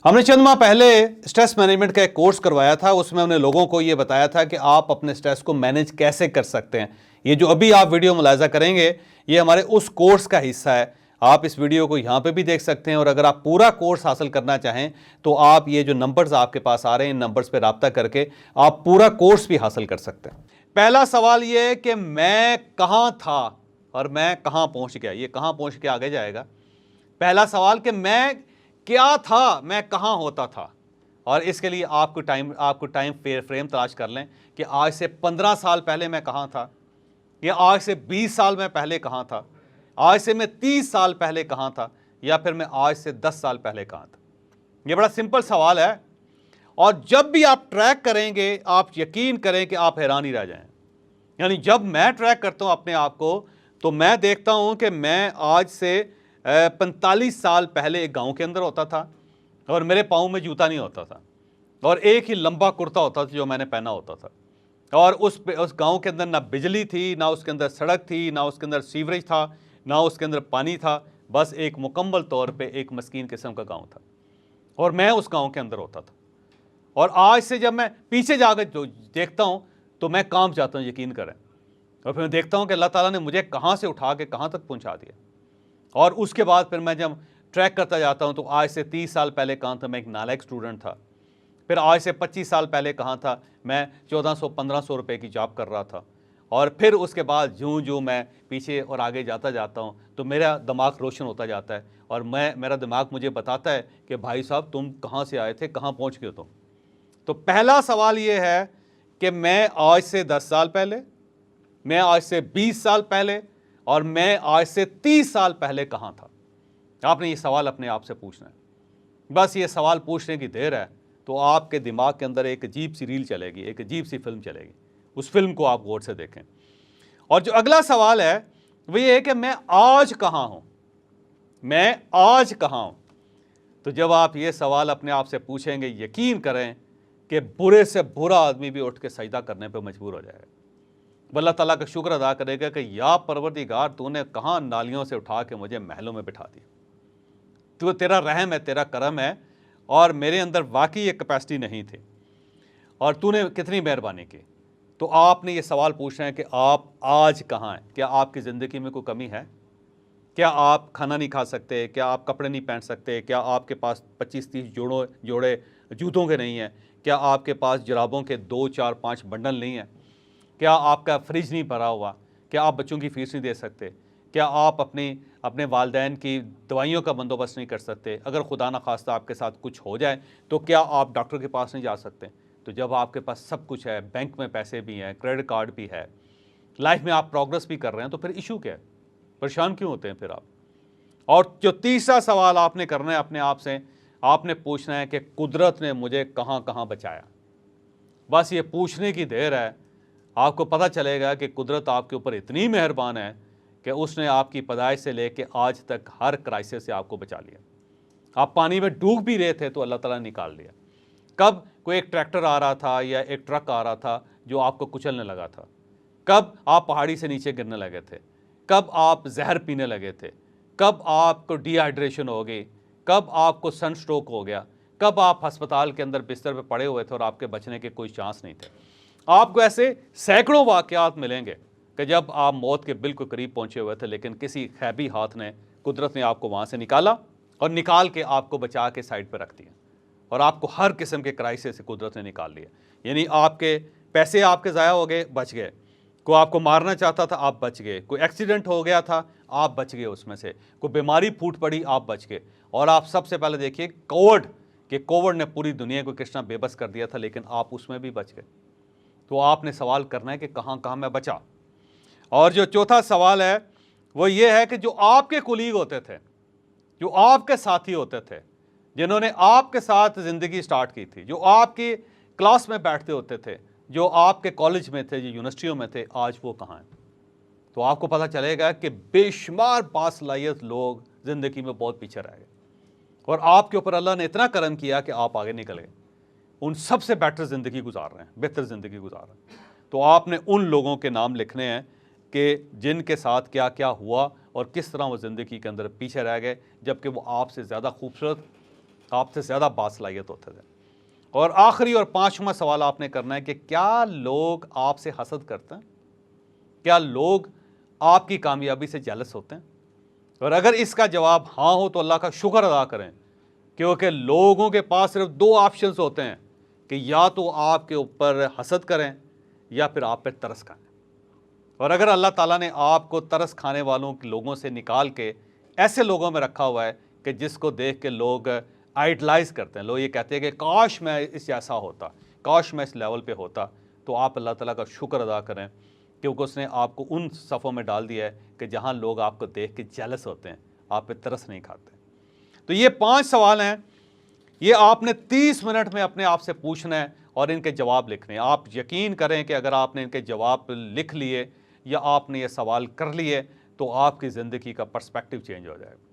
हमने चंद माह पहले स्ट्रेस मैनेजमेंट का एक कोर्स करवाया था। उसमें हमने लोगों को ये बताया था कि आप अपने स्ट्रेस को मैनेज कैसे कर सकते हैं। ये जो अभी आप वीडियो मुलाजा करेंगे ये हमारे उस कोर्स का हिस्सा है। आप इस वीडियो को यहाँ पे भी देख सकते हैं और अगर आप पूरा कोर्स हासिल करना चाहें तो आप ये जो नंबर्स आपके पास आ रहे हैं इन नंबर्स पे राब्ता करके आप पूरा कोर्स भी हासिल कर सकते हैं। पहला सवाल ये है कि मैं कहाँ था और मैं कहाँ पहुँच गया। ये कहाँ पहुँच के आगे जाएगा। पहला सवाल कि मैं क्या था, मैं कहाँ होता था। और इसके लिए आपको टाइम फ्रेम तलाश कर लें कि आज से 15 साल पहले मैं कहाँ था, या आज से 20 साल में पहले कहाँ था, आज से मैं 30 साल पहले कहाँ था, या फिर मैं आज से 10 साल पहले कहाँ था। ये बड़ा सिंपल सवाल है और जब भी आप ट्रैक करेंगे आप यकीन करें कि आप हैरान ही रह जाएं। यानी जब मैं ट्रैक करता हूं अपने आप को तो मैं देखता हूं कि मैं आज से 45 साल पहले एक गांव के अंदर होता था और मेरे पाँव में जूता नहीं होता था और एक ही लंबा कुर्ता होता था जो मैंने पहना होता था। और उस गांव के अंदर ना बिजली थी, ना उसके अंदर सड़क थी, ना उसके अंदर सीवरेज था, ना उसके अंदर पानी था। बस एक मुकम्मल तौर पे एक मस्कीन किस्म का गांव था और मैं उस गांव के अंदर होता था। और आज से जब मैं पीछे जाकर जो देखता हूँ तो मैं कांप जाता हूँ, यकीन करें। और फिर मैं देखता हूँ कि अल्लाह ताला ने मुझे कहाँ से उठा के कहाँ तक पहुँचा दिया। और उसके बाद फिर मैं जब ट्रैक करता जाता हूँ तो आज से 30 साल पहले कहाँ था, मैं एक नालायक स्टूडेंट था। फिर आज से 25 साल पहले कहाँ था, मैं 1400-1500 रुपये की जॉब कर रहा था। और फिर उसके बाद जूँ जूँ मैं पीछे और आगे जाता जाता हूँ तो मेरा दिमाग रोशन होता जाता है और मेरा दिमाग मुझे बताता है कि भाई साहब तुम कहाँ से आए थे, कहाँ पहुँच गए तुम। तो पहला सवाल ये है कि मैं आज से 10 साल पहले, मैं आज से 20 साल पहले और मैं आज से 30 साल पहले कहाँ था। आपने ये सवाल अपने आप से पूछना है। बस ये सवाल पूछने की देर है तो आपके दिमाग के अंदर एक अजीब सी रील चलेगी, एक अजीब सी फिल्म चलेगी। उस फिल्म को आप गौर से देखें। और जो अगला सवाल है वो ये है कि मैं आज कहाँ हूँ, मैं आज कहाँ हूँ। तो जब आप ये सवाल अपने आप से पूछेंगे यकीन करें कि बुरे से बुरा आदमी भी उठ के सजदा करने पर मजबूर हो जाएगा। अल्लाह ताला का शुक्र अदा करेगा कि या परवरदिगार तूने कहाँ नालियों से उठा के मुझे महलों में बिठा दिया। तो तेरा रहम है, तेरा करम है और मेरे अंदर वाकई ये कैपेसिटी नहीं थी और तूने कितनी मेहरबानी की। तो आपने ये सवाल पूछना है कि आप आज कहाँ हैं। क्या आपकी ज़िंदगी में कोई कमी है? क्या आप खाना नहीं खा सकते? क्या आप कपड़े नहीं पहन सकते? क्या आपके पास 25-30 जोड़े जूतों के नहीं हैं? क्या आपके पास जुराबों के 2-4-5 बंडल नहीं हैं? क्या आपका फ्रिज नहीं भरा हुआ? क्या आप बच्चों की फ़ीस नहीं दे सकते? क्या आप अपने वालिदैन की दवाइयों का बंदोबस्त नहीं कर सकते? अगर खुदा न खास्ता आपके साथ कुछ हो जाए तो क्या आप डॉक्टर के पास नहीं जा सकते? तो जब आपके पास सब कुछ है, बैंक में पैसे भी हैं, क्रेडिट कार्ड भी है, लाइफ में आप प्रोग्रेस भी कर रहे हैं, तो फिर इशू क्या है? परेशान क्यों होते हैं फिर आप? और जो तीसरा सवाल आपने करना है अपने आप से, आपने पूछना है कि कुदरत ने मुझे कहाँ कहाँ बचाया। बस ये पूछने की देर है, आपको पता चलेगा कि कुदरत आपके ऊपर इतनी मेहरबान है कि उसने आपकी पैदाइश से लेके आज तक हर क्राइसिस से आपको बचा लिया। आप पानी में डूब भी रहे थे तो अल्लाह ताला ने निकाल लिया। कब कोई एक ट्रैक्टर आ रहा था या एक ट्रक आ रहा था जो आपको कुचलने लगा था, कब आप पहाड़ी से नीचे गिरने लगे थे, कब आप जहर पीने लगे थे, कब आपको डिहाइड्रेशन हो गई, कब आपको सन स्ट्रोक हो गया, कब आप अस्पताल के अंदर बिस्तर पे पड़े हुए थे और आपके बचने के कोई चांस नहीं थे। आपको ऐसे सैकड़ों वाक़यात मिलेंगे कि जब आप मौत के बिल्कुल करीब पहुंचे हुए थे लेकिन किसी खैबी हाथ ने, कुदरत ने आपको वहाँ से निकाला और निकाल के आपको बचा के साइड पर रख दिया और आपको हर किस्म के क्राइसिस से कुदरत ने निकाल लिया। यानी आपके पैसे आपके ज़ाया हो गए, बच गए। कोई आपको मारना चाहता था, आप बच गए। कोई एक्सीडेंट हो गया था, आप बच गए उसमें से। कोई बीमारी फूट पड़ी, आप बच गए। और आप सबसे पहले देखिए कोविड ने पूरी दुनिया को कितना बेबस कर दिया था लेकिन आप उसमें भी बच गए। तो आपने सवाल करना है कि कहाँ कहाँ मैं बचा। और जो चौथा सवाल है वो ये है कि जो आपके कुलीग होते थे, जो आपके साथी होते थे, जिन्होंने आपके साथ ज़िंदगी स्टार्ट की थी, जो आपकी क्लास में बैठते होते थे, जो आपके कॉलेज में थे, जो यूनिवर्सिटियों में थे, आज वो कहाँ हैं। तो आपको पता चलेगा कि बेशुमार बासलाहियत लोग ज़िंदगी में बहुत पीछे रह गए और आपके ऊपर अल्लाह ने इतना करम किया कि आप आगे निकल गए। उन सबसे बेटर ज़िंदगी गुजार रहे हैं, बेहतर ज़िंदगी गुजार रहे हैं। तो आपने उन लोगों के नाम लिखने हैं कि जिनके साथ क्या क्या हुआ और किस तरह वो ज़िंदगी के अंदर पीछे रह गए, जबकि वो आपसे ज़्यादा खूबसूरत, आपसे ज़्यादा बासलाहियत होते थे। और आखिरी और पांचवा सवाल आपने करना है कि क्या लोग आपसे हसद करते हैं? क्या लोग आपकी कामयाबी से जेलस होते हैं? और अगर इसका जवाब हाँ हो तो अल्लाह का शुक्र अदा करें, क्योंकि लोगों के पास सिर्फ दो ऑप्शंस होते हैं कि या तो आपके ऊपर हसद करें या फिर आप पे तरस खाएं। और अगर अल्लाह ताला ने आपको तरस खाने वालों के लोगों से निकाल के ऐसे लोगों में रखा हुआ है कि जिसको देख के लोग आइडलाइज करते हैं, लोग ये कहते हैं कि काश मैं इस जैसा होता, काश मैं इस लेवल पे होता, तो आप अल्लाह ताला का शुक्र अदा करें, क्योंकि उसने आपको उन सफ़ों में डाल दिया है कि जहाँ लोग आपको देख के जेलस होते हैं, आप पे तरस नहीं खाते। तो ये 5 सवाल हैं, ये आपने 30 मिनट में अपने आप से पूछना है और इनके जवाब लिखने हैं। आप यकीन करें कि अगर आपने इनके जवाब लिख लिए या आपने ये सवाल कर लिए तो आपकी ज़िंदगी का पर्सपेक्टिव चेंज हो जाएगा।